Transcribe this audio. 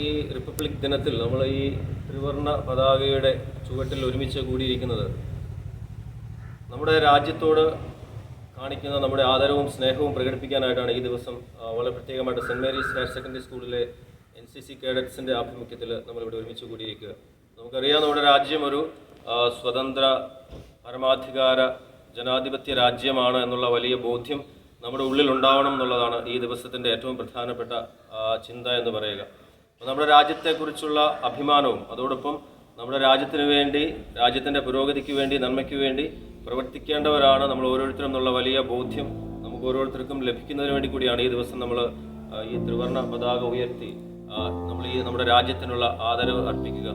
ഈ റിപ്പബ്ലിക് ദിനത്തിൽ നമ്മൾ ഈ ത്രിവർണ്ണ പതാകയുടെ ചുവട്ടിൽ ഒരുമിച്ച് കൂടിയിരിക്കുന്നത് നമ്മുടെ രാജ്യത്തോട് കാണിക്കുന്ന നമ്മുടെ ആദരവും സ്നേഹവും പ്രകടിപ്പിക്കാനായിട്ടാണ്. ഈ ദിവസം വളരെ പ്രത്യേകമായിട്ട് സെൻറ്റ് മേരീസ് ഹയർ സെക്കൻഡറി സ്കൂളിലെ NCC കേഡറ്റ്സിൻ്റെ ആഭിമുഖ്യത്തിൽ നമ്മളിവിടെ ഒരുമിച്ച് കൂടിയിരിക്കുക. നമുക്കറിയാം, നമ്മുടെ രാജ്യം ഒരു സ്വതന്ത്ര പരമാധികാര ജനാധിപത്യ രാജ്യമാണ് എന്നുള്ള വലിയ ബോധ്യം നമ്മുടെ ഉള്ളിൽ ഉണ്ടാവണം എന്നുള്ളതാണ് ഈ ദിവസത്തിൻ്റെ ഏറ്റവും പ്രധാനപ്പെട്ട ചിന്ത എന്ന് പറയുക. നമ്മുടെ രാജ്യത്തെക്കുറിച്ചുള്ള അഭിമാനവും അതോടൊപ്പം നമ്മുടെ രാജ്യത്തിന് വേണ്ടി, രാജ്യത്തിൻ്റെ പുരോഗതിക്ക് വേണ്ടി, നന്മയ്ക്ക് വേണ്ടി പ്രവർത്തിക്കേണ്ടവരാണ് നമ്മൾ ഓരോരുത്തരും എന്നുള്ള വലിയ ബോധ്യം നമുക്ക് ഓരോരുത്തർക്കും ലഭിക്കുന്നതിന് വേണ്ടി കൂടിയാണ് ഈ ദിവസം നമ്മൾ ഈ ത്രിവർണ്ണ പതാക ഉയർത്തി നമ്മൾ നമ്മുടെ രാജ്യത്തിനുള്ള ആദരവ് അർപ്പിക്കുക.